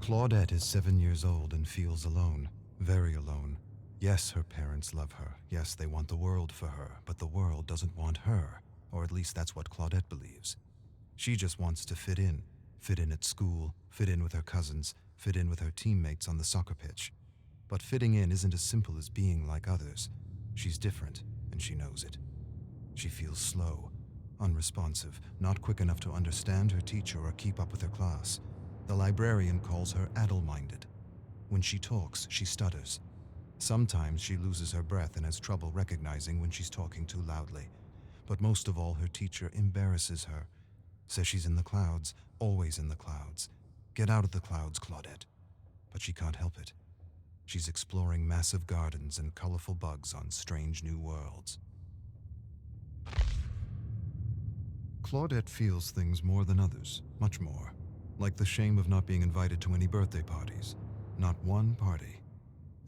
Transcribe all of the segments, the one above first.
Claudette is 7 years old and feels alone, very alone. Yes, her parents love her. Yes, they want the world for her, but the world doesn't want her, or at least that's what Claudette believes. She just wants to fit in at school, fit in with her cousins, fit in with her teammates on the soccer pitch. But fitting in isn't as simple as being like others. She's different, and she knows it. She feels slow, unresponsive, not quick enough to understand her teacher or keep up with her class. The librarian calls her addle-minded. When she talks, she stutters. Sometimes she loses her breath and has trouble recognizing when she's talking too loudly. But most of all, her teacher embarrasses her. Says she's in the clouds, always in the clouds. Get out of the clouds, Claudette. But she can't help it. She's exploring massive gardens and colorful bugs on strange new worlds. Claudette feels things more than others, much more. Like the shame of not being invited to any birthday parties. Not one party.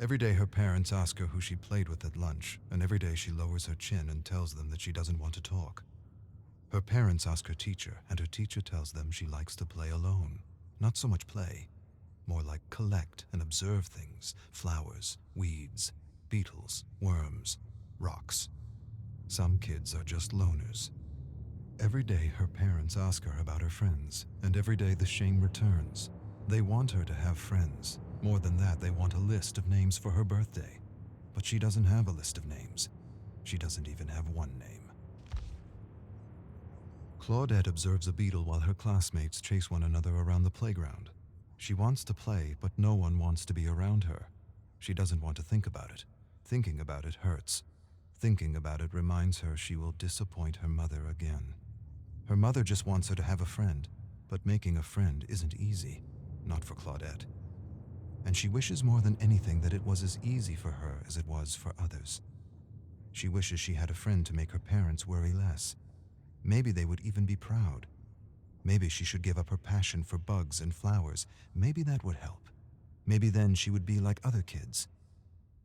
Every day her parents ask her who she played with at lunch, and every day she lowers her chin and tells them that she doesn't want to talk. Her parents ask her teacher, and her teacher tells them she likes to play alone. Not so much play, more like collect and observe things, flowers, weeds, beetles, worms, rocks. Some kids are just loners. Every day her parents ask her about her friends, and every day the shame returns. They want her to have friends. More than that, they want a list of names for her birthday. But she doesn't have a list of names. She doesn't even have one name. Claudette observes a beetle while her classmates chase one another around the playground. She wants to play, but no one wants to be around her. She doesn't want to think about it. Thinking about it hurts. Thinking about it reminds her she will disappoint her mother again. Her mother just wants her to have a friend, but making a friend isn't easy, not for Claudette. And she wishes more than anything that it was as easy for her as it was for others. She wishes she had a friend to make her parents worry less. Maybe they would even be proud. Maybe she should give up her passion for bugs and flowers. Maybe that would help. Maybe then she would be like other kids.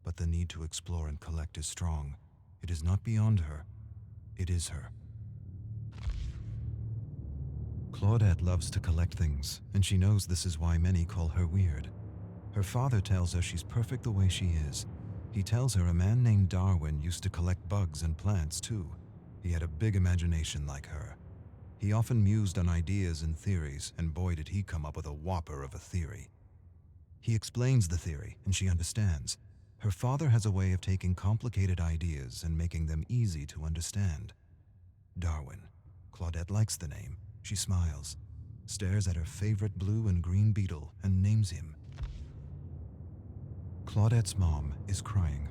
But the need to explore and collect is strong. It is not beyond her. It is her. Claudette loves to collect things, and she knows this is why many call her weird. Her father tells her she's perfect the way she is. He tells her a man named Darwin used to collect bugs and plants too. He had a big imagination like her. He often mused on ideas and theories, and boy did he come up with a whopper of a theory. He explains the theory, and she understands. Her father has a way of taking complicated ideas and making them easy to understand. Darwin. Claudette likes the name. She smiles, stares at her favorite blue and green beetle, and names him. Claudette's mom is crying.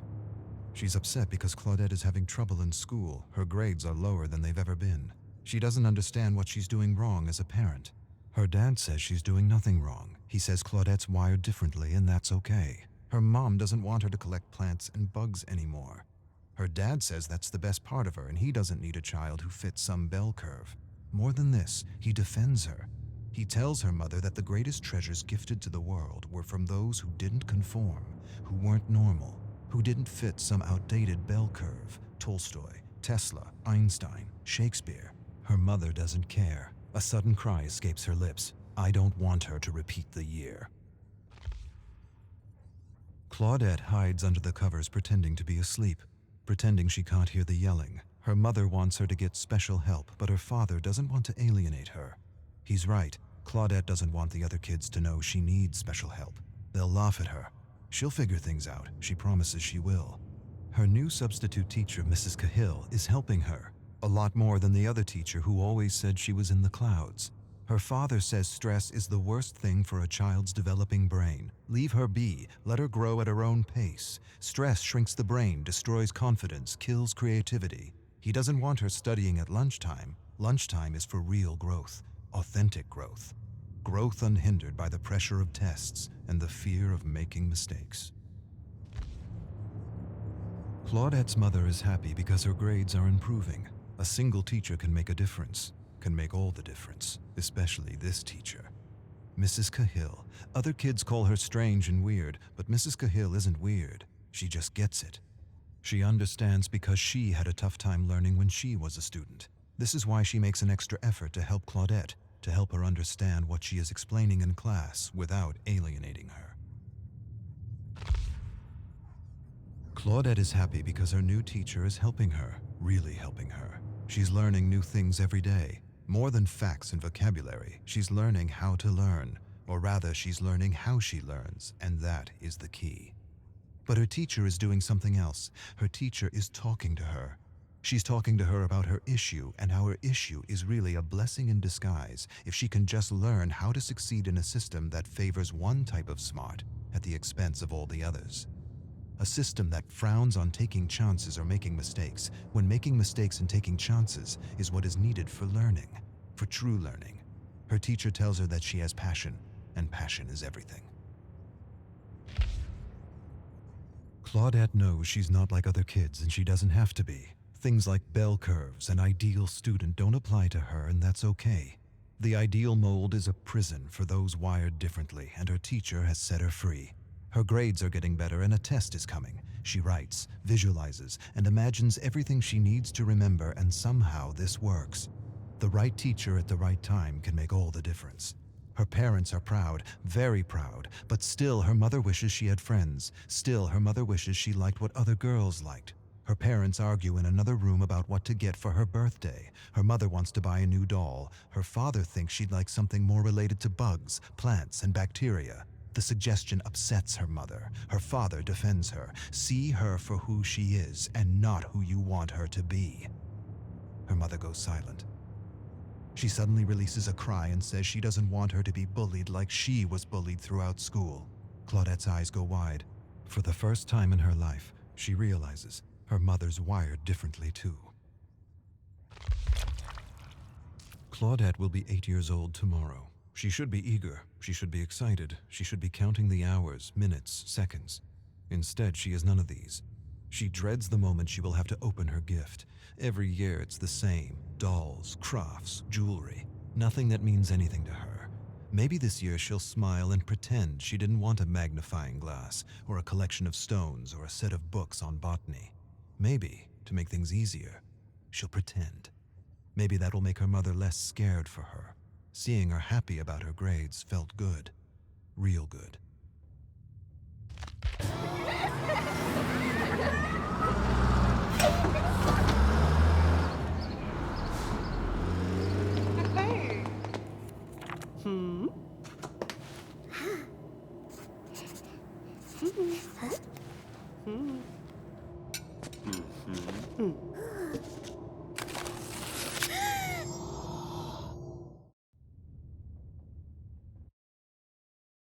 She's upset because Claudette is having trouble in school. Her grades are lower than they've ever been. She doesn't understand what she's doing wrong as a parent. Her dad says she's doing nothing wrong. He says Claudette's wired differently, and that's okay. Her mom doesn't want her to collect plants and bugs anymore. Her dad says that's the best part of her, and he doesn't need a child who fits some bell curve. More than this, he defends her. He tells her mother that the greatest treasures gifted to the world were from those who didn't conform, who weren't normal, who didn't fit some outdated bell curve. Tolstoy, Tesla, Einstein, Shakespeare. Her mother doesn't care. A sudden cry escapes her lips. I don't want her to repeat the year. Claudette hides under the covers pretending to be asleep, pretending she can't hear the yelling. Her mother wants her to get special help, but her father doesn't want to alienate her. He's right. Claudette doesn't want the other kids to know she needs special help. They'll laugh at her. She'll figure things out. She promises she will. Her new substitute teacher, Mrs. Cahill, is helping her. A lot more than the other teacher who always said she was in the clouds. Her father says stress is the worst thing for a child's developing brain. Leave her be. Let her grow at her own pace. Stress shrinks the brain, destroys confidence, kills creativity. He doesn't want her studying at lunchtime. Lunchtime is for real growth, authentic growth. Growth unhindered by the pressure of tests and the fear of making mistakes. Claudette's mother is happy because her grades are improving. A single teacher can make a difference, can make all the difference, especially this teacher. Mrs. Cahill. Other kids call her strange and weird, but Mrs. Cahill isn't weird. She just gets it. She understands because she had a tough time learning when she was a student. This is why she makes an extra effort to help Claudette. to help her understand what she is explaining in class without alienating her. Claudette is happy because her new teacher is helping her, really helping her. She's learning new things every day. More than facts and vocabulary, she's learning how to learn, or rather, she's learning how she learns, and that is the key. But her teacher is doing something else. Her teacher is talking to her. She's talking to her about her issue, and how her issue is really a blessing in disguise if she can just learn how to succeed in a system that favors one type of smart at the expense of all the others. A system that frowns on taking chances or making mistakes, when making mistakes and taking chances is what is needed for learning, for true learning. Her teacher tells her that she has passion, and passion is everything. Claudette knows she's not like other kids, and she doesn't have to be. Things like bell curves and ideal student don't apply to her, and that's okay. The ideal mold is a prison for those wired differently, and her teacher has set her free. Her grades are getting better and a test is coming. She writes, visualizes, and imagines everything she needs to remember, and somehow this works. The right teacher at the right time can make all the difference. Her parents are proud, very proud, but still her mother wishes she had friends. Still her mother wishes she liked what other girls liked. Her parents argue in another room about what to get for her birthday. Her mother wants to buy a new doll. Her father thinks she'd like something more related to bugs, plants, and bacteria. The suggestion upsets her mother. Her father defends her. See her for who she is and not who you want her to be. Her mother goes silent. She suddenly releases a cry and says she doesn't want her to be bullied like she was bullied throughout school. Claudette's eyes go wide. For the first time in her life, she realizes her mother's wired differently too. Claudette will be 8 years old tomorrow. She should be eager, she should be excited, she should be counting the hours, minutes, seconds. Instead, she is none of these. She dreads the moment she will have to open her gift. Every year it's the same: dolls, crafts, jewelry. Nothing that means anything to her. Maybe this year she'll smile and pretend she didn't want a magnifying glass, or a collection of stones, or a set of books on botany. Maybe, to make things easier, she'll pretend. Maybe that'll make her mother less scared for her. Seeing her happy about her grades felt good. Real good. Hey.